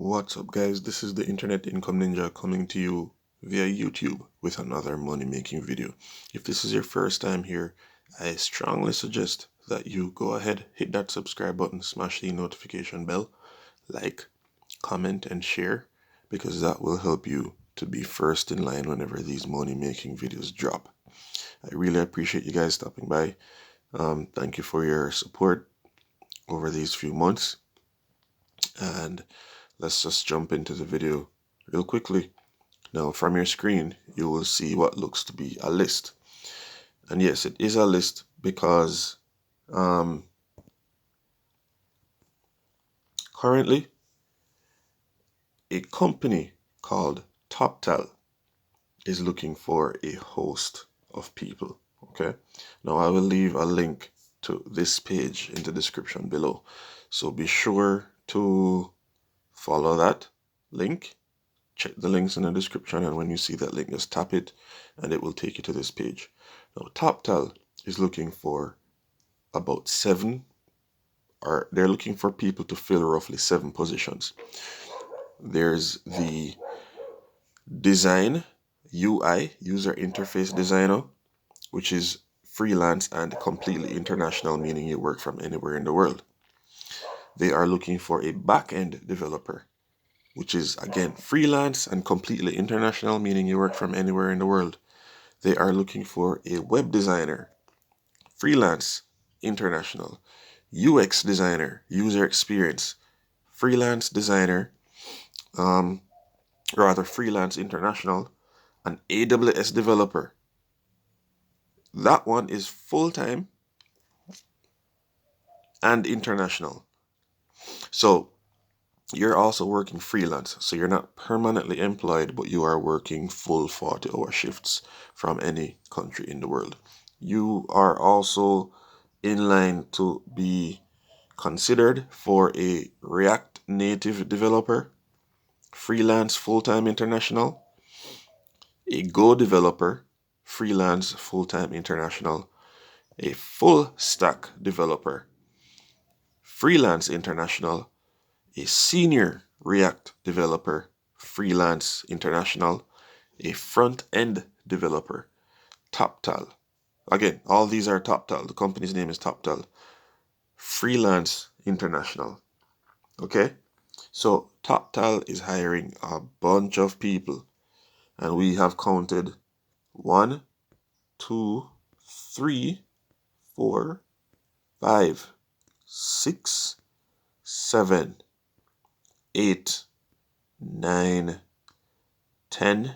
What's up, guys? This is the Internet Income Ninja coming to you via YouTube with another money making video. If this is your first time here, I strongly suggest that you go ahead, hit that subscribe button, smash the notification bell, like, comment, and share, because that will help you to be first in line whenever these money making videos drop. I really appreciate you guys stopping by. Thank you for your support over these few months, and let's just jump into the video real quickly. Now, from your screen, you will see what looks to be a list. And yes, it is a list because currently a company called Toptal is looking for a host of people. Okay. Now, I will leave a link to this page in the description below. So be sure to follow that link. Check the links in the description, and when you see that link, just tap it and it will take you to this page. Now, Toptal is looking for about they're looking for people to fill roughly 7 positions. There's the design UI, user interface designer, which is freelance and completely international, meaning you work from anywhere in the world. They are looking for a back-end developer, which is again freelance and completely international, meaning you work from anywhere in the world. They are looking for a web designer, freelance, international, UX designer, user experience, freelance designer, freelance international, an AWS developer. That one is full-time and international. So you're also working freelance. So you're not permanently employed, but you are working full 40-hour shifts from any country in the world. You are also in line to be considered for a React Native developer, freelance full-time international, a Go developer, freelance full-time international, a full stack developer, freelance international, a senior React developer, freelance international, a front-end developer, Toptal. Again, all these are Toptal. The company's name is Toptal. Freelance international. Okay? So Toptal is hiring a bunch of people. And we have counted 1, 2, 3, 4, 5, 6, 7, 8, 9, 10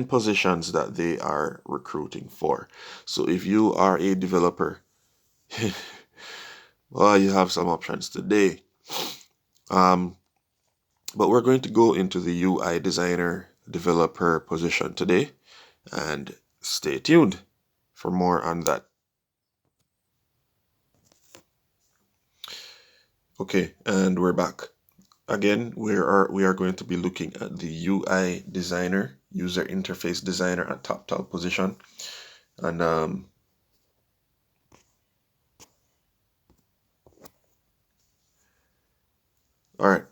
positions that they are recruiting for. So if you are a developer, well, you have some options today. But we're going to go into the UI designer developer position today, and stay tuned for more on that. Okay, and we're back. Again, we are going to be looking at the UI designer, user interface designer at Toptal position. And all right,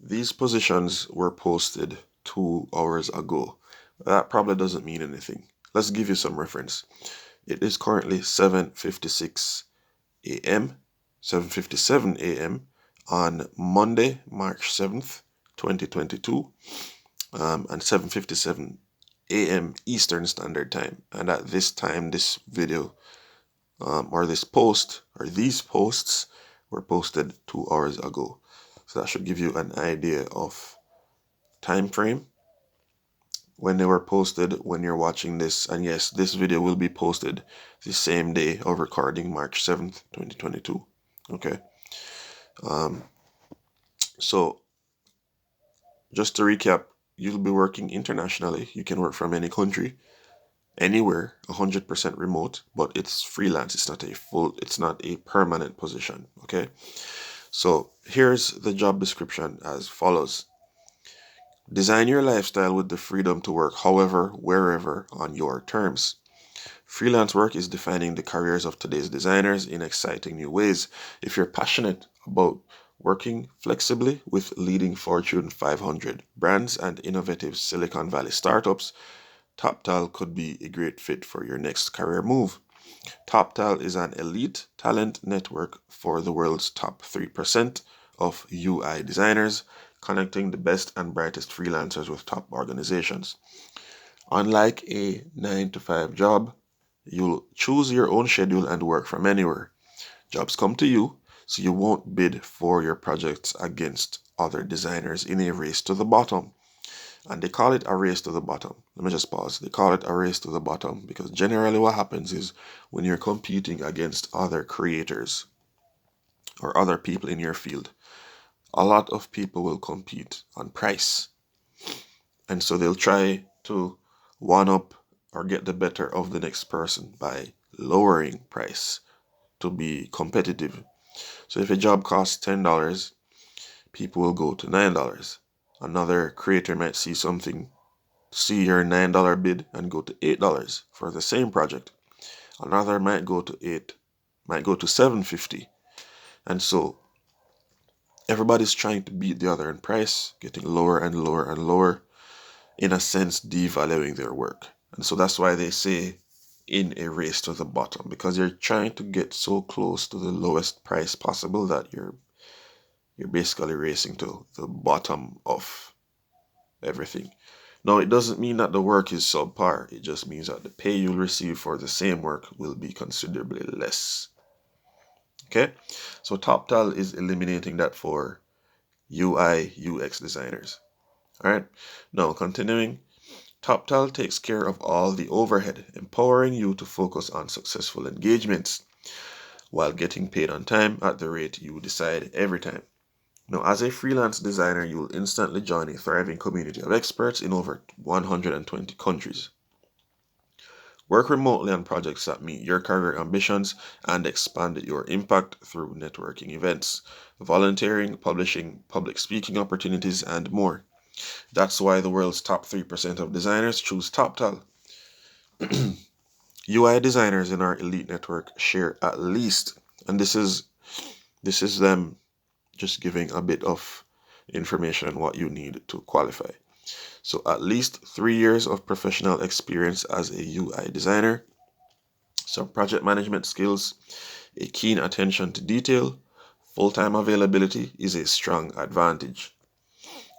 these positions were posted 2 hours ago. That probably doesn't mean anything. Let's give you some reference. It is currently 7:56 a.m., 7:57 a.m. on Monday, March 7th, 2022, and 7:57 a.m. Eastern Standard Time. And at this time, this video or this post or these posts were posted 2 hours ago. So that should give you an idea of time frame when they were posted, when you're watching this. And yes, this video will be posted the same day of recording, March 7th, 2022. Okay. So just to recap, you'll be working internationally. You can work from any country, anywhere, 100% remote, but it's freelance. It's not a permanent position. Okay. So here's the job description as follows. Design your lifestyle with the freedom to work however, wherever, on your terms. Freelance work is defining the careers of today's designers in exciting new ways. If you're passionate about Working flexibly with leading Fortune 500 brands and innovative Silicon Valley startups, Toptal could be a great fit for your next career move. Toptal is an elite talent network for the world's top 3% of UI designers, connecting the best and brightest freelancers with top organizations. Unlike a 9 to 5 job, you'll choose your own schedule and work from anywhere. Jobs come to you, so you won't bid for your projects against other designers in a race to the bottom. And they call it a race to the bottom. Let me just pause. They call it a race to the bottom because generally what happens is when you're competing against other creators or other people in your field, a lot of people will compete on price. And so they'll try to one up or get the better of the next person by lowering price to be competitive. So if a job costs $10, people will go to $9. Another creator might see your $9 bid and go to $8 for the same project. Another might go to $7.50. And so everybody's trying to beat the other in price, getting lower and lower and lower, in a sense devaluing their work. And so that's why they say in a race to the bottom, because you're trying to get so close to the lowest price possible that you're basically racing to the bottom of everything. Now, it doesn't mean that the work is subpar. It just means that the pay you'll receive for the same work will be considerably less. Okay? So Toptal is eliminating that for UI, UX designers. All right? Now, continuing, Toptal takes care of all the overhead, empowering you to focus on successful engagements while getting paid on time at the rate you decide every time. Now, as a freelance designer, you will instantly join a thriving community of experts in over 120 countries. Work remotely on projects that meet your career ambitions and expand your impact through networking events, volunteering, publishing, public speaking opportunities, and more. That's why the world's top 3% of designers choose Toptal. UI designers in our elite network share at least, and this is them just giving a bit of information on what you need to qualify. So at least 3 years of professional experience as a UI designer, some project management skills, a keen attention to detail, full-time availability is a strong advantage.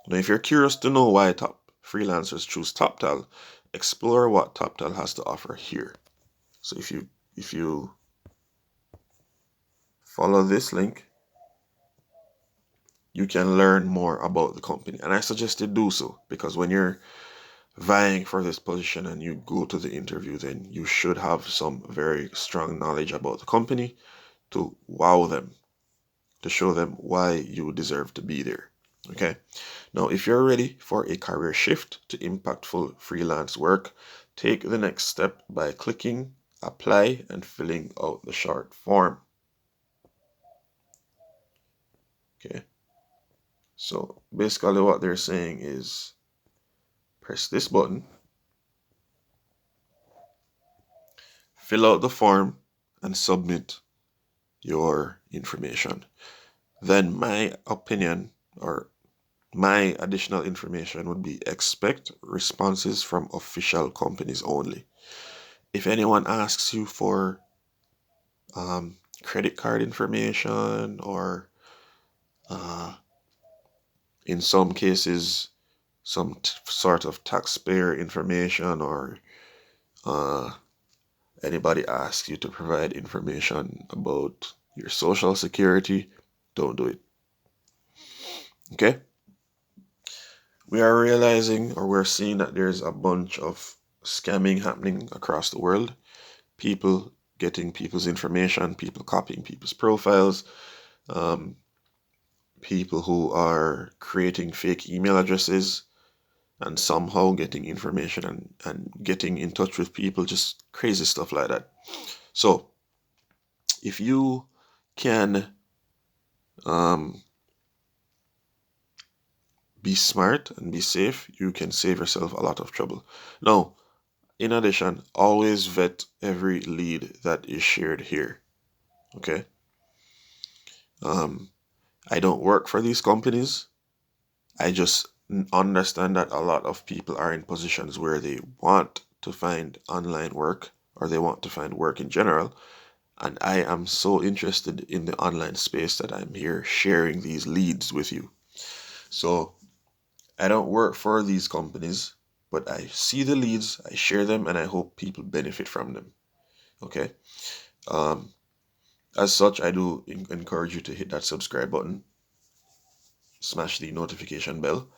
Now, if you're curious to know why top freelancers choose Toptal, explore what Toptal has to offer here. So if you follow this link, you can learn more about the company. And I suggest you do so because when you're vying for this position and you go to the interview, then you should have some very strong knowledge about the company to wow them, to show them why you deserve to be there. Okay. Now, if you're ready for a career shift to impactful freelance work, take the next step by clicking apply and filling out the short form. Okay. So basically what they're saying is press this button, fill out the form, and submit your information. Then my opinion or my additional information would be expect responses from official companies only. If anyone asks you for credit card information or in some cases some sort of taxpayer information or anybody asks you to provide information about your social security, don't do it. Okay? We are realizing or we're seeing that there's a bunch of scamming happening across the world. People getting people's information, people copying people's profiles, people who are creating fake email addresses and somehow getting information and getting in touch with people, just crazy stuff like that. So if you can be smart and be safe, you can save yourself a lot of trouble. Now, in addition, always vet every lead that is shared here. Okay? I don't work for these companies. I just understand that a lot of people are in positions where they want to find online work or they want to find work in general. And I am so interested in the online space that I'm here sharing these leads with you. So I don't work for these companies, but I see the leads, I share them, and I hope people benefit from them. Okay. Um, as such, I do encourage you to hit that subscribe button, smash the notification bell,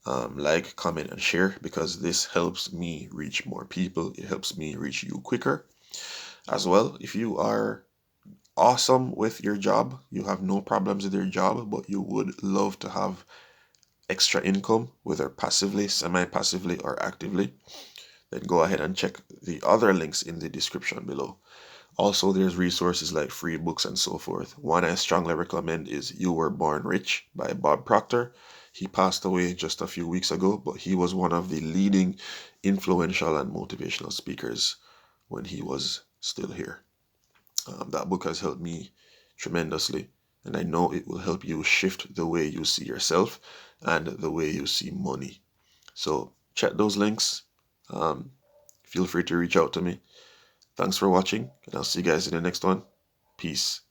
like, comment, and share, because this helps me reach more people. It helps me reach you quicker. As well, if you are awesome with your job, you have no problems with your job, but you would love to have extra income, whether passively, semi-passively, or actively, then go ahead and check the other links in the description below. Also, there's resources like free books and so forth. One I strongly recommend is You Were Born Rich by Bob Proctor. He passed away just a few weeks ago, but he was one of the leading influential and motivational speakers when he was still here. That book has helped me tremendously, and I know it will help you shift the way you see yourself and the way you see money. So check those links. Um, Feel free to reach out to me. Thanks for watching, and I'll see you guys in the next one. Peace.